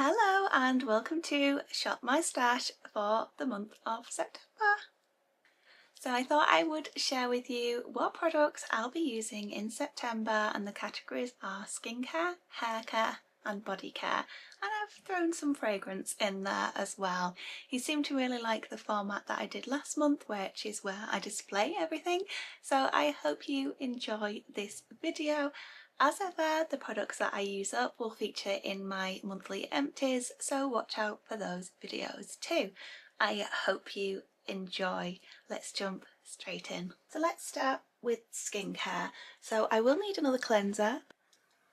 Hello and welcome to Shop My Stash for the month of September. So I thought I would share with you what products I'll be using in September, and the categories are skincare, hair care and body care, and I've thrown some fragrance in there as well. You seem to really like the format that I did last month, which is where I display everything, so I hope you enjoy this video. As ever, the products that I use up will feature in my monthly empties, so watch out for those videos too. I hope you enjoy. Let's jump straight in. So let's start with skincare. So I will need another cleanser.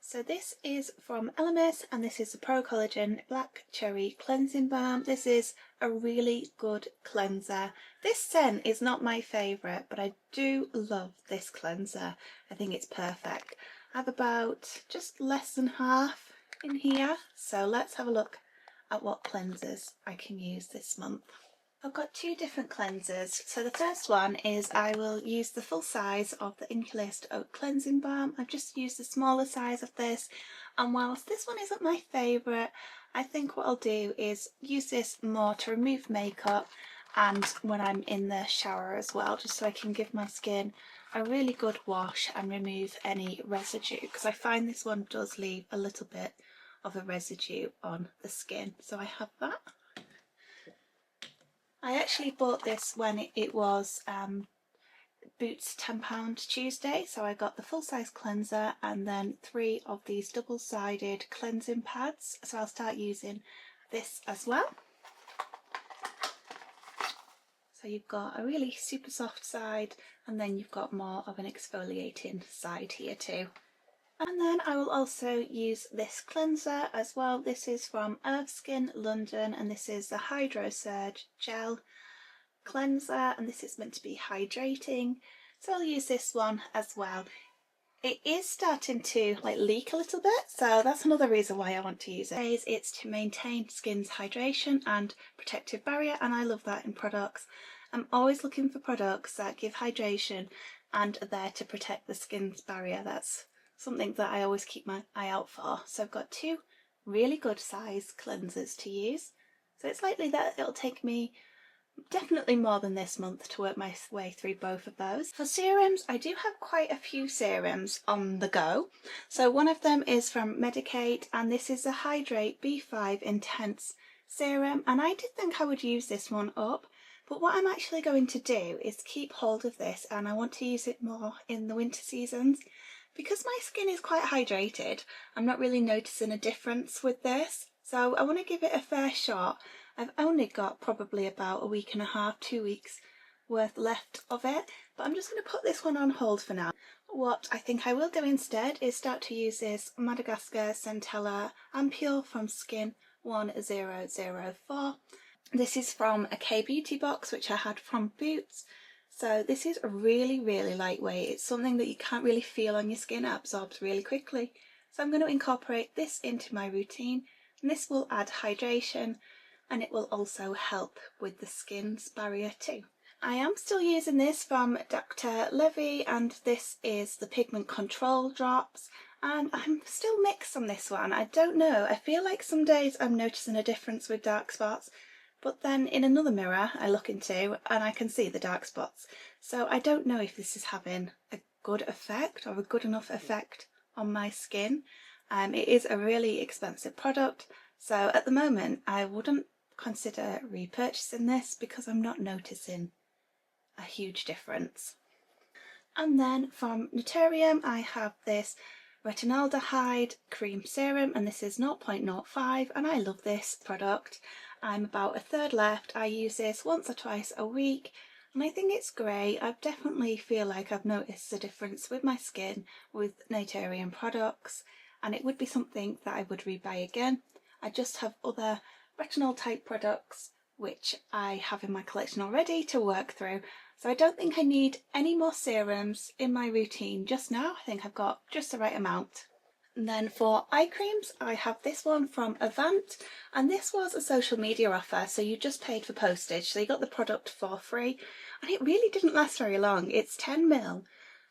So this is from Elemis, and this is the Pro Collagen Black Cherry Cleansing Balm. This is a really good cleanser. This scent is not my favourite, but I do love this cleanser. I think it's perfect. I have about just less than half in here, so let's have a look at what cleansers I can use this month. I've got two different cleansers. So the first one is I will use the full size of the Inculist Oat Cleansing Balm. I've just used the smaller size of this, and whilst this one isn't my favourite, I think what I'll do is use this more to remove makeup and when I'm in the shower as well, just so I can give my skin a really good wash and remove any residue, because I find this one does leave a little bit of a residue on the skin. So I have that. I actually bought this when it was Boots £10 Tuesday, so I got the full size cleanser and then 3 of these double-sided cleansing pads, so I'll start using this as well. So you've got a really super soft side, and then you've got more of an exfoliating side here too. And then I will also use this cleanser as well. This is from Earthskin London, and this is the Hydro Surge Gel Cleanser, and this is meant to be hydrating, so I'll use this one as well. It is starting to leak a little bit, so that's another reason why I want to use it. It's to maintain skin's hydration and protective barrier, and I love that in products. I'm always looking for products that give hydration and are there to protect the skin's barrier. That's something that I always keep my eye out for. So I've got 2 really good size cleansers to use. So it's likely that it'll take me definitely more than this month to work my way through both of those. For serums, I do have quite a few serums on the go. So one of them is from Medicate, and this is a Hydrate B5 Intense Serum, and I did think I would use this one up, but what I'm actually going to do is keep hold of this, and I want to use it more in the winter seasons. Because my skin is quite hydrated, I'm not really noticing a difference with this, so I want to give it a fair shot. I've only got probably about a week and a half, 2 weeks worth left of it, but I'm just going to put this one on hold for now. What I think I will do instead is start to use this Madagascar Centella Ampule from Skin 1004. This is from a K-Beauty box, which I had from Boots. So this is really, really lightweight. It's something that you can't really feel on your skin. It absorbs really quickly. So I'm going to incorporate this into my routine, and this will add hydration, and it will also help with the skin's barrier too. I am still using this from Dr. Levy, and this is the Pigment Control Drops, and I'm still mixed on this one. I don't know, I feel like some days I'm noticing a difference with dark spots, but then in another mirror I look into and I can see the dark spots. So I don't know if this is having a good effect or a good enough effect on my skin. It is a really expensive product, so at the moment I wouldn't consider repurchasing this because I'm not noticing a huge difference. And then from Naturium I have this retinaldehyde cream serum, and this is 0.05, and I love this product. I'm about a third left. I use this once or twice a week, and I think it's great. I definitely feel like I've noticed a difference with my skin with Naturium products, and it would be something that I would rebuy again. I just have other retinol type products which I have in my collection already to work through, so I don't think I need any more serums in my routine just now. I think I've got just the right amount. And then for eye creams, I have this one from Avant, and this was a social media offer, so you just paid for postage, so you got the product for free, and it really didn't last very long. It's 10ml,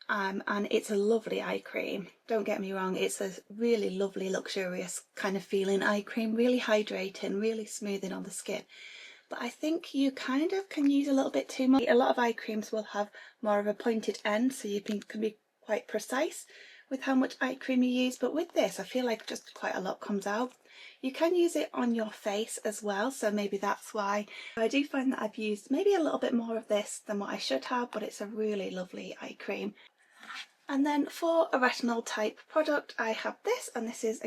and it's a lovely eye cream. Don't get me wrong, it's a really lovely, luxurious kind of feeling eye cream, really hydrating, really smoothing on the skin. But I think you kind of can use a little bit too much. A lot of eye creams will have more of a pointed end, so you can be quite precise with how much eye cream you use, but with this I feel like just quite a lot comes out. You can use it on your face as well, so maybe that's why. I do find that I've used maybe a little bit more of this than what I should have, but it's a really lovely eye cream. And then for a retinol type product, I have this, and this is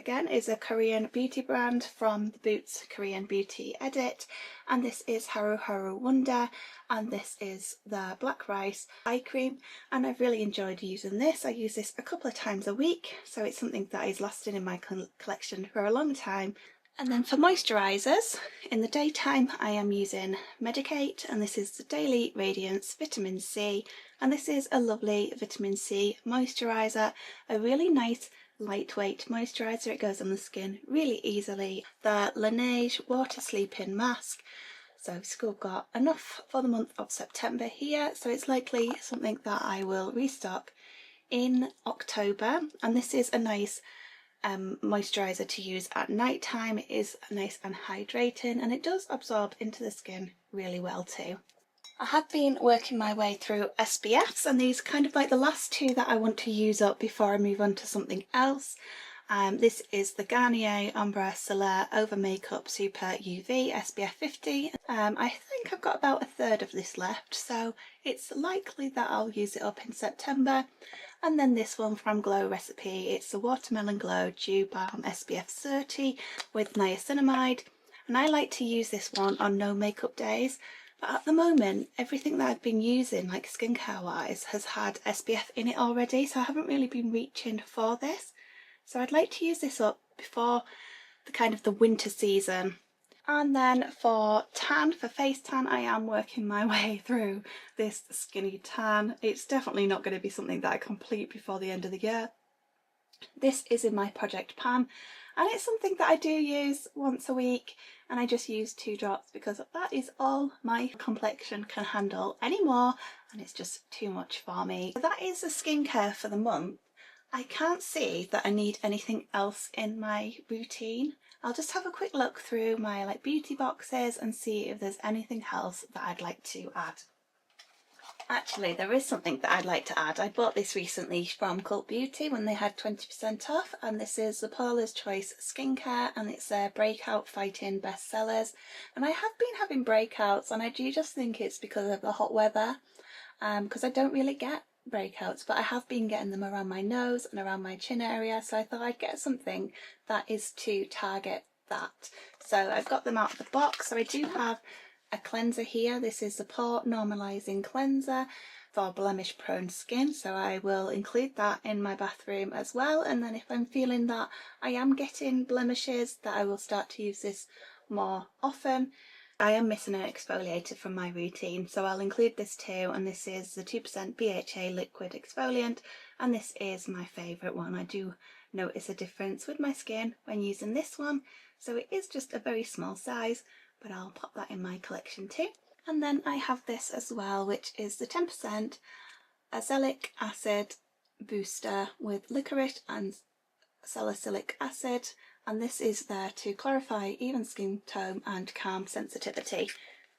a Korean beauty brand from the Boots Korean Beauty Edit, and this is Haru Haru Wonder, and this is the Black Rice eye cream, and I've really enjoyed using this. I use this a couple of times a week, so it's something that is lasting in my collection for a long time. And then for moisturisers, in the daytime I am using Medicate, and this is the Daily Radiance Vitamin C, and this is a lovely vitamin C moisturiser, a really nice lightweight moisturiser. It goes on the skin really easily. The Laneige Water Sleep-In Mask. So we've still got enough for the month of September here, so it's likely something that I will restock in October, and this is a nice moisturiser to use at night time. It is nice and hydrating, and it does absorb into the skin really well too. I have been working my way through SPFs, and these are kind of like the last two that I want to use up before I move on to something else. This is the Garnier Ombre Soleil Over Makeup Super UV SPF 50. I think I've got about a third of this left, so it's likely that I'll use it up in September. And then this one from Glow Recipe, it's the Watermelon Glow Dew Balm SPF 30 with niacinamide, and I like to use this one on no makeup days. But at the moment, everything that I've been using, like skincare wise, has had SPF in it already, so I haven't really been reaching for this. So I'd like to use this up before the winter season. And then for tan, for face tan, I am working my way through this Skinny Tan. It's definitely not going to be something that I complete before the end of the year. This is in my Project Pan, and it's something that I do use once a week, and I just use 2 drops because that is all my complexion can handle anymore, and it's just too much for me. So that is the skincare for the month. I can't see that I need anything else in my routine. I'll just have a quick look through my beauty boxes and see if there's anything else that I'd like to add. Actually, there is something that I'd like to add. I bought this recently from Cult Beauty when they had 20% off, and this is the Paula's Choice Skincare, and it's their Breakout Fighting Bestsellers. And I have been having breakouts, and I do just think it's because of the hot weather, because I don't really get breakouts, but I have been getting them around my nose and around my chin area, so I thought I'd get something that is to target that. So I've got them out of the box. So I do have a cleanser here. This is the Pore Normalizing Cleanser for blemish prone skin, so I will include that in my bathroom as well. And then if I'm feeling that I am getting blemishes, that I will start to use this more often. I am missing an exfoliator from my routine, so I'll include this too, and this is the 2% BHA liquid exfoliant, and this is my favourite one. I do notice a difference with my skin when using this one, so it is just a very small size, but I'll pop that in my collection too. And then I have this as well, which is the 10% azelaic acid booster with licorice and salicylic acid, and this is there to clarify even skin tone and calm sensitivity.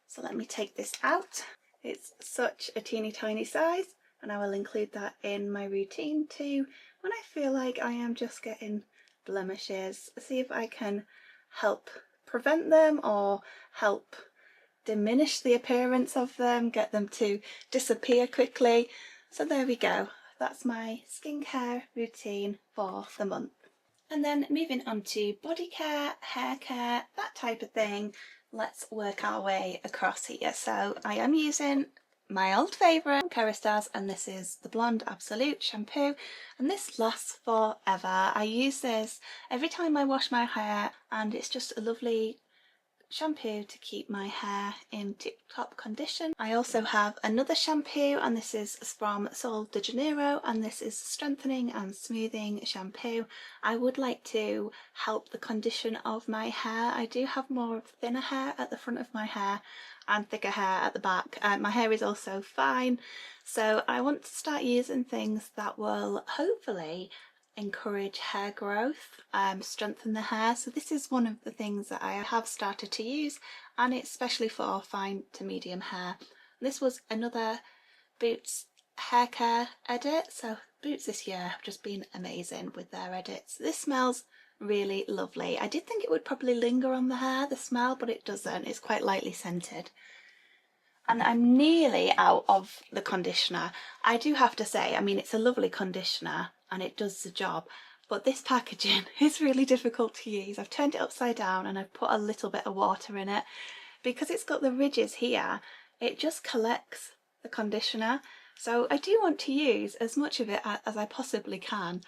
So let me take this out. It's such a teeny tiny size, and I will include that in my routine too when I feel like I am just getting blemishes. See if I can help prevent them or help diminish the appearance of them, get them to disappear quickly. So there we go. That's my skincare routine for the month. And then moving on to body care, hair care, that type of thing. Let's work our way across here. So I am using my old favourite, Kerastase, and this is the Blonde Absolute shampoo, and this lasts forever. I use this every time I wash my hair, and it's just a lovely shampoo to keep my hair in tip-top condition. I also have another shampoo, and this is from Sol de Janeiro, and this is strengthening and smoothing shampoo. I would like to help the condition of my hair. I do have more thinner hair at the front of my hair and thicker hair at the back. My hair is also fine, so I want to start using things that will hopefully encourage hair growth, strengthen the hair. So this is one of the things that I have started to use, and it's especially for fine to medium hair. This was another Boots hair care edit. So Boots this year have just been amazing with their edits. This smells really lovely. I did think it would probably linger on the hair, the smell, but it doesn't. It's quite lightly scented. And I'm nearly out of the conditioner. I do have to say, I mean, it's a lovely conditioner and it does the job, but this packaging is really difficult to use. I've turned it upside down and I've put a little bit of water in it. Because it's got the ridges here, it just collects the conditioner. So I do want to use as much of it as I possibly can.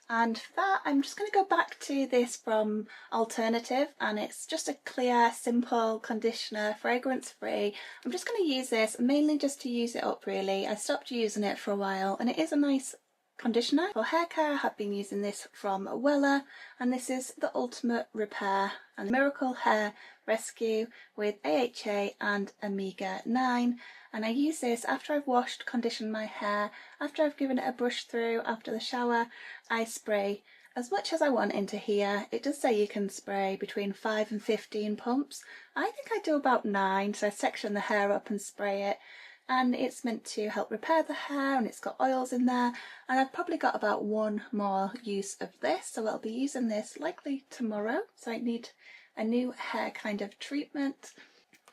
And for that, I'm just going to go back to this from Alternative, and it's just a clear, simple conditioner, fragrance free. I'm just going to use this mainly just to use it up really. I stopped using it for a while, and it is a nice conditioner. For hair care, I have been using this from Wella, and this is the Ultimate Repair and Miracle Hair Rescue with AHA and Omega 9. And I use this after I've washed, conditioned my hair, after I've given it a brush through, after the shower. I spray as much as I want into here. It does say you can spray between 5 and 15 pumps. I think I do about 9, so I section the hair up and spray it. And it's meant to help repair the hair, and it's got oils in there. And I've probably got about one more use of this, so I'll be using this likely tomorrow. So I need a new hair kind of treatment.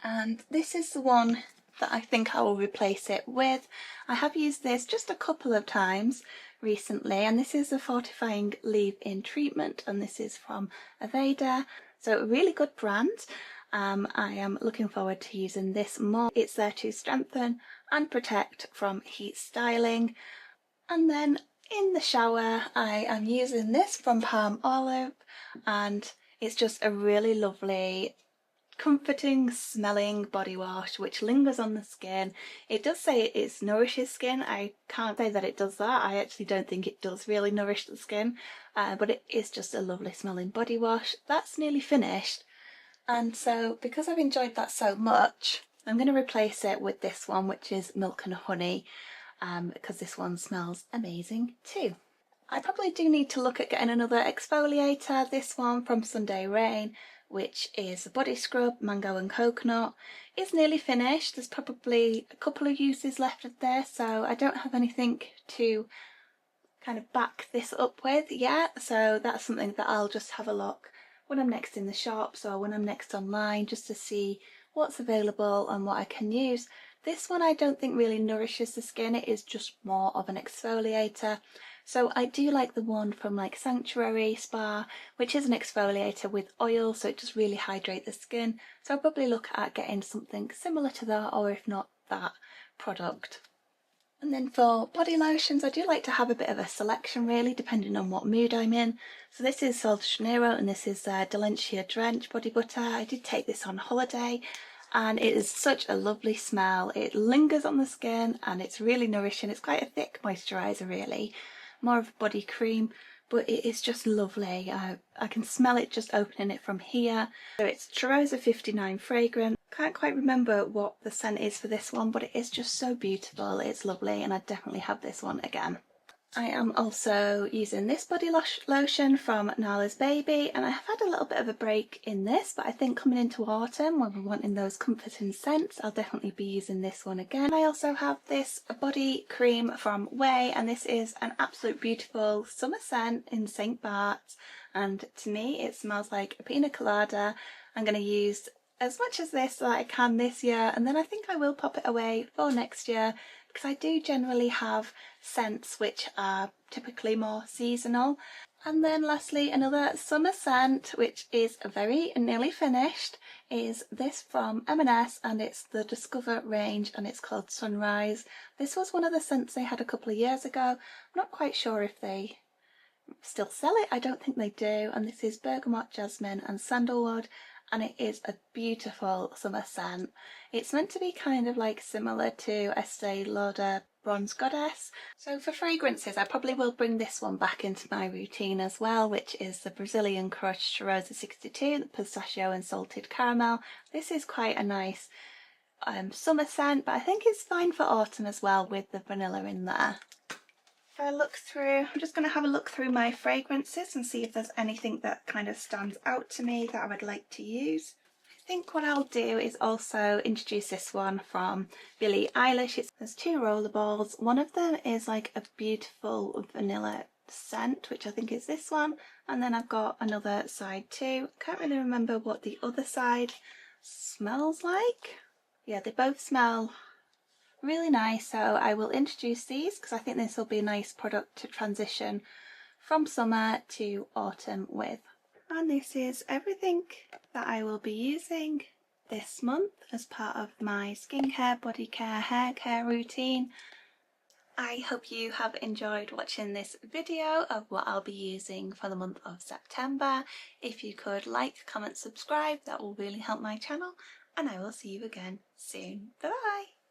And this is the one that I think I will replace it with. I have used this just a couple of times recently, and this is a fortifying leave-in treatment, and this is from Aveda, so a really good brand. I am looking forward to using this more. It's there to strengthen and protect from heat styling. And then in the shower I am using this from Palm Olive, and it's just a really lovely comforting smelling body wash which lingers on the skin. It does say it nourishes skin. I can't say that it does that. I actually don't think it does really nourish the skin, but it is just a lovely smelling body wash. That's nearly finished, and so because I've enjoyed that so much, I'm going to replace it with this one, which is Milk and Honey, because this one smells amazing too. I probably do need to look at getting another exfoliator. This one from Sunday Rain, which is a body scrub, mango and coconut, is nearly finished. There's probably a couple of uses left of this, so I don't have anything to kind of back this up with yet. So that's something that I'll just have a look when I'm next in the shops or when I'm next online, just to see what's available and what I can use. This one I don't think really nourishes the skin. It is just more of an exfoliator. So I do like the one from like Sanctuary Spa, which is an exfoliator with oil, so it does really hydrate the skin. So I'll probably look at getting something similar to that, or if not that product. And then for body lotions, I do like to have a bit of a selection really, depending on what mood I'm in. So this is Sol de Janeiro, and this is Delencia Drench Body Butter. I did take this on holiday, and it is such a lovely smell. It lingers on the skin and it's really nourishing. It's quite a thick moisturiser really, more of a body cream, but it is just lovely. I can smell it just opening it from here. So it's Cheirosa 59 fragrance. Can't quite remember what the scent is for this one, but it is just so beautiful. It's lovely, and I definitely have this one again. I am also using this body lotion from Nala's Baby, and I have had a little bit of a break in this, but I think coming into autumn when we're wanting those comforting scents, I'll definitely be using this one again. I also have this body cream from Way, and this is an absolute beautiful summer scent in St. Bart's, and to me it smells like a pina colada. I'm going to use as much as this that I can this year, and then I think I will pop it away for next year, because I do generally have scents which are typically more seasonal. And then lastly, another summer scent which is very nearly finished is this from M&S, and it's the Discover range, and it's called Sunrise. This was one of the scents they had a couple of years ago. I'm not quite sure if they still sell it. I don't think they do. And this is bergamot, jasmine and sandalwood, and it is a beautiful summer scent. It's meant to be kind of like similar to Estee Lauder Bronze Goddess. So for fragrances, I probably will bring this one back into my routine as well, which is the Brazilian Crushed Rosa 62, the pistachio and salted caramel. This is quite a nice summer scent, but I think it's fine for autumn as well with the vanilla in there. If I look through, I'm just going to have a look through my fragrances and see if there's anything that kind of stands out to me that I would like to use. I think what I'll do is also introduce this one from Billie Eilish. There's 2 rollerballs. One of them is like a beautiful vanilla scent, which I think is this one, and then I've got another side too. Can't really remember what the other side smells like. Yeah, they both smell really nice, so I will introduce these because I think this will be a nice product to transition from summer to autumn with. And this is everything that I will be using this month as part of my skincare, body care, hair care routine. I hope you have enjoyed watching this video of what I'll be using for the month of September. If you could like, comment, subscribe, that will really help my channel, and I will see you again soon. Bye bye!